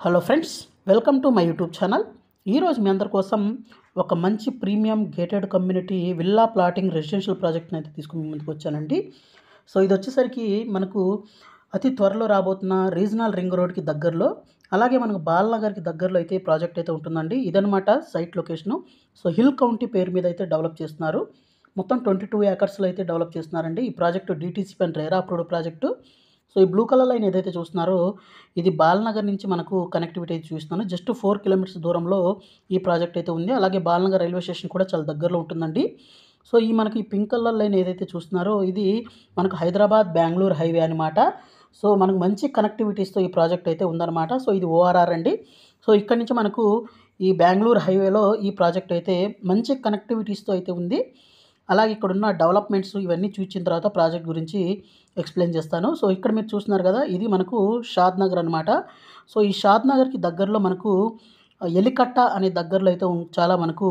Hello friends, welcome to my YouTube channel. ఈరోజు మీ అందరి కోసం ఒక మంచి premium gated community villa plotting residential ప్రాజెక్ట్ని అయితే తీసుకుని ముందుకు వచ్చానండి. సో ఇది వచ్చేసరికి మనకు అతి త్వరలో రాబోతున్న రీజనల్ రింగ్ రోడ్కి దగ్గరలో, అలాగే మనకు బాలనగర్కి దగ్గరలో అయితే ప్రాజెక్ట్ అయితే ఉంటుందండి. ఇదనమాట site location. So hill county పేరు మీద అయితే డెవలప్ చేస్తున్నారు. మొత్తం 22 ఏకర్స్లో అయితే డెవలప్ చేస్తున్నారండి. ఈ project DTCP and RERA approved project. So ఈ బ్లూ కలర్ లైన్ ఏదైతే చూస్తున్నారో ఇది బాలనగర్ నుంచి మనకు కనెక్టివిటీ అయితే చూస్తున్నాను. జస్ట్ 4 కిలోమీటర్స్ దూరంలో ఈ ప్రాజెక్ట్ అయితే ఉంది. అలాగే బాలనగర్ రైల్వే స్టేషన్ కూడా చాలా దగ్గరలో ఉంటుందండి. సో ఈ మనకి పింక్ కలర్ లైన్ ఏదైతే చూస్తున్నారో ఇది మనకు హైదరాబాద్ బెంగళూరు హైవే అనమాట. సో మనకు మంచి కనెక్టివిటీస్తో ఈ ప్రాజెక్ట్ అయితే ఉందన్నమాట. సో ఇది ఓఆర్ఆర్ అండి. సో ఇక్కడి నుంచి మనకు ఈ బెంగళూరు హైవేలో ఈ ప్రాజెక్ట్ అయితే మంచి కనెక్టివిటీస్తో అయితే ఉంది. అలాగే ఇక్కడున్న డెవలప్మెంట్స్ ఇవన్నీ చూసిన తర్వాత ప్రాజెక్ట్ గురించి ఎక్స్ప్లెయిన్ చేస్తాను. సో ఇక్కడ మీరు చూస్తున్నారు కదా, ఇది మనకు షాద్ నగర్ అనమాట. సో ఈ షాద్ నగర్కి దగ్గరలో మనకు ఎలికట్ట అనే దగ్గరలో అయితే చాలా మనకు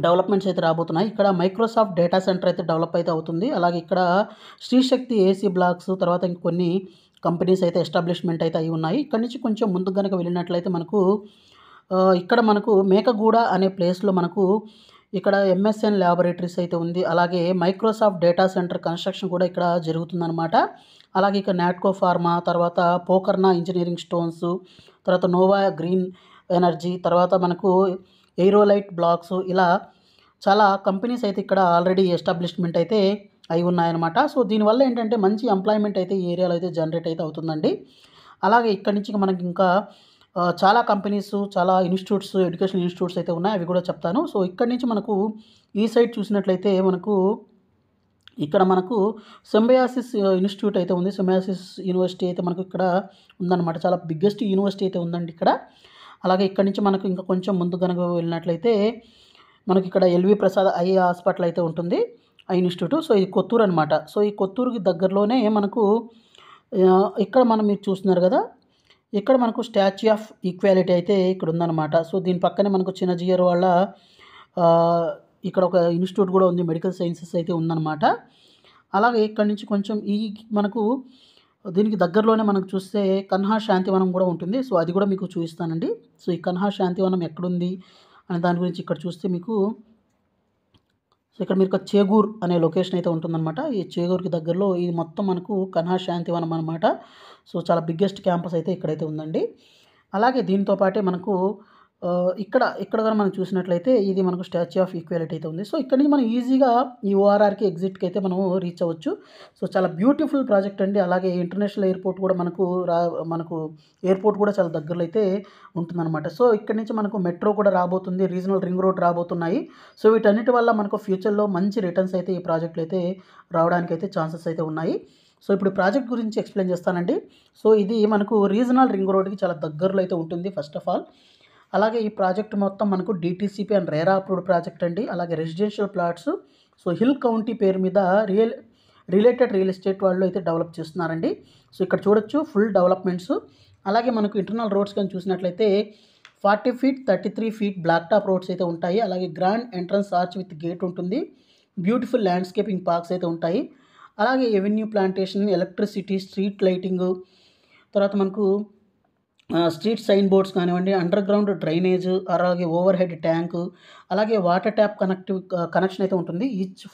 డెవలప్మెంట్స్ అయితే రాబోతున్నాయి. ఇక్కడ మైక్రోసాఫ్ట్ డేటా సెంటర్ అయితే డెవలప్ అయితే అవుతుంది. అలాగే ఇక్కడ శ్రీశక్తి ఏసీ బ్లాక్స్, తర్వాత ఇంకొన్ని కంపెనీస్ అయితే ఎస్టాబ్లిష్మెంట్ అయితే అయి ఉన్నాయి. ఇక్కడ నుంచి కొంచెం ముందుకు కనుక వెళ్ళినట్లయితే మనకు ఇక్కడ మనకు మేకగూడ అనే ప్లేస్లో మనకు ఇక్కడ ఎంఎస్ఎన్ ల్యాబొరేటరీస్ అయితే ఉంది. అలాగే మైక్రోసాఫ్ట్ డేటా సెంటర్ కన్స్ట్రక్షన్ కూడా ఇక్కడ జరుగుతుందన్నమాట. అలాగే ఇక్కడ నాట్కో ఫార్మా, తర్వాత పోకర్నా ఇంజనీరింగ్ స్టోన్స్, తర్వాత నోవా గ్రీన్ ఎనర్జీ, తర్వాత మనకు ఎయిరోలైట్ బ్లాక్స్, ఇలా చాలా కంపెనీస్ అయితే ఇక్కడ ఆల్రెడీ ఎస్టాబ్లిష్మెంట్ అయితే అయి ఉన్నాయన్నమాట. సో దీనివల్ల ఏంటంటే మంచి ఎంప్లాయ్మెంట్ అయితే ఈ ఏరియాలో అయితే జనరేట్ అయితే అవుతుందండి. అలాగే ఇక్కడి నుంచి మనకి ఇంకా చాలా కంపెనీస్, చాలా ఇన్స్టిట్యూట్స్, ఎడ్యుకేషనల్ ఇన్స్టిట్యూట్స్ అయితే ఉన్నాయి. అవి కూడా చెప్తాను. సో ఇక్కడి నుంచి మనకు ఈ సైడ్ చూసినట్లయితే మనకు ఇక్కడ మనకు సింబయాసిస్ ఇన్స్టిట్యూట్ అయితే ఉంది. సింబయాసిస్ యూనివర్సిటీ అయితే మనకు ఇక్కడ ఉందన్నమాట. చాలా బిగ్గెస్ట్ యూనివర్సిటీ అయితే ఉందండి ఇక్కడ. అలాగే ఇక్కడి నుంచి మనకు ఇంకా కొంచెం ముందు కనుక వెళ్ళినట్లయితే మనకి ఇక్కడ ఎల్వి ప్రసాద్ ఐ హాస్పిటల్ అయితే ఉంటుంది, ఆ ఇన్స్టిట్యూట్. సో ఇది కొత్తూరు అనమాట. సో ఈ కొత్తూరుకి దగ్గరలోనే మనకు ఇక్కడ మీరు చూస్తున్నారు కదా, ఇక్కడ మనకు స్టాచ్యూ ఆఫ్ ఈక్వాలిటీ అయితే ఇక్కడ ఉందన్నమాట. సో దీని పక్కనే మనకు చిన్నజీఆర్ వాళ్ళ ఇక్కడ ఒక ఇన్స్టిట్యూట్ కూడా ఉంది, మెడికల్ సైన్సెస్ అయితే ఉందన్నమాట. అలాగే ఇక్కడ నుంచి కొంచెం మనకు దీనికి దగ్గరలోనే మనకు చూస్తే కన్హా శాంతివనం కూడా ఉంటుంది. సో అది కూడా మీకు చూపిస్తానండి. సో ఈ కన్హా శాంతివనం ఎక్కడుంది అనే దాని గురించి ఇక్కడ చూస్తే మీకు, సో ఇక్కడ మీరు చేగూర్ అనే లొకేషన్ అయితే ఉంటుందన్నమాట. ఈ చేగూర్కి దగ్గరలో ఇది మొత్తం మనకు కన్హా శాంతివనం అనమాట. సో చాలా బిగ్గెస్ట్ క్యాంపస్ అయితే ఇక్కడైతే ఉందండి. అలాగే దీంతో పాటే మనకు ఇక్కడ కానీ మనం చూసినట్లయితే ఇది మనకు స్టాచ్యూ ఆఫ్ ఈక్వాలిటీ అయితే ఉంది. సో ఇక్కడ నుంచి మనం ఈజీగా ఈ ఓఆర్ఆర్కి ఎగ్జిట్కి అయితే మనం రీచ్ అవ్వచ్చు. సో చాలా బ్యూటిఫుల్ ప్రాజెక్ట్ అండి. అలాగే ఇంటర్నేషనల్ ఎయిర్పోర్ట్ కూడా మనకు ఎయిర్పోర్ట్ కూడా చాలా దగ్గరలో అయితే ఉంటుందన్నమాట. సో ఇక్కడ నుంచి మనకు మెట్రో కూడా రాబోతుంది, రీజనల్ రింగ్ రోడ్ రాబోతున్నాయి. సో వీటన్నిటి వల్ల మనకు ఫ్యూచర్లో మంచి రిటర్న్స్ అయితే ఈ ప్రాజెక్టులు అయితే రావడానికి అయితే ఛాన్సెస్ అయితే ఉన్నాయి. సో ఇప్పుడు ప్రాజెక్ట్ గురించి ఎక్స్ప్లెయిన్ చేస్తానండి. సో ఇది మనకు రీజనల్ రింగ్ రోడ్కి చాలా దగ్గరలో అయితే ఉంటుంది ఫస్ట్ ఆఫ్ ఆల్. అలాగే ఈ ప్రాజెక్ట్ మొత్తం మనకు DTCP and RERA approved project అండి. అలాగే residential plots, so hill county పేరు మీద రిలేటెడ్ రియల్ ఎస్టేట్ వాళ్ళు అయితే డెవలప్ చేస్తున్నారండి. సో ఇక్కడ చూడొచ్చు ఫుల్ డెవలప్మెంట్స్. అలాగే మనకు ఇంటర్నల్ రోడ్స్ కానీ చూసినట్లయితే 40 feet 33 feet black top roads అయితే ఉంటాయి. అలాగే grand entrance arch with gate ఉంటుంది. బ్యూటిఫుల్ ల్యాండ్స్కేపింగ్ పార్క్స్ అయితే ఉంటాయి. అలాగే avenue plantation, electricity, street lighting, తర్వాత మనకు స్ట్రీట్ సైన్ బోర్డ్స్ కానివ్వండి, అండర్ గ్రౌండ్ డ్రైనేజ్, అలాగే ఓవర్ హెడ్ ట్యాంకు, అలాగే వాటర్ ట్యాప్ కనెక్షన్ అయితే ఉంటుంది ఈచ్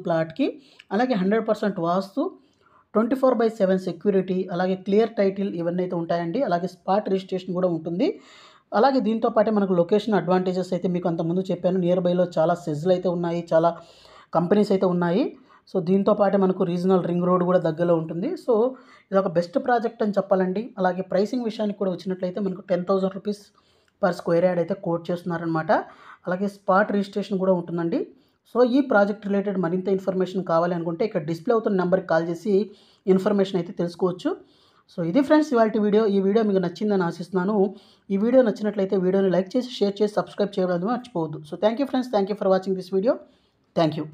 ప్లాట్కి. అలాగే 100% వాస్తు, 24/7 సెక్యూరిటీ, అలాగే క్లియర్ టైటిల్, ఇవన్నీ అయితే ఉంటాయండి. అలాగే స్పాట్ రిజిస్ట్రేషన్ కూడా ఉంటుంది. అలాగే దీంతో పాటే మనకు లొకేషన్ అడ్వాంటేజెస్ అయితే మీకు అంతకుముందు చెప్పాను. నియర్ బైలో చాలా సెజ్లు అయితే ఉన్నాయి, చాలా కంపెనీస్ అయితే ఉన్నాయి. సో దీంతో పాటే మనకు రీజనల్ రింగ్ రోడ్ కూడా దగ్గరలో ఉంటుంది. సో ఇది ఒక బెస్ట్ ప్రాజెక్ట్ అని చెప్పాలండి. అలాగే ప్రైసింగ్ విషయానికి కూడా వచ్చినట్లయితే మనకు 10,000 రూపీస్ పర్ స్క్వేర్ యార్డ్ అయితే కోట్ చేస్తున్నారనమాట. అలాగే స్పాట్ రిజిస్ట్రేషన్ కూడా ఉంటుందండి. సో ఈ ప్రాజెక్ట్ రిలేటెడ్ మరింత ఇన్ఫర్మేషన్ కావాలి అనుకుంటే ఇక్కడ డిస్ప్లే అవుతున్న నెంబర్కి కాల్ చేసి ఇన్ఫర్మేషన్ అయితే తెలుసుకోవచ్చు. సో ఇది ఫ్రెండ్స్ ఇవాల్టి వీడియో. ఈ వీడియో మీకు నచ్చిందని ఆశిస్తున్నాను. ఈ వీడియో నచ్చినట్లయితే వీడియోని లైక్ చేసి, షేర్ చేసి, సబ్స్క్రైబ్ చేయడం మర్చిపోవద్దు. So thank you friends, thank you for watching this video. Thank you.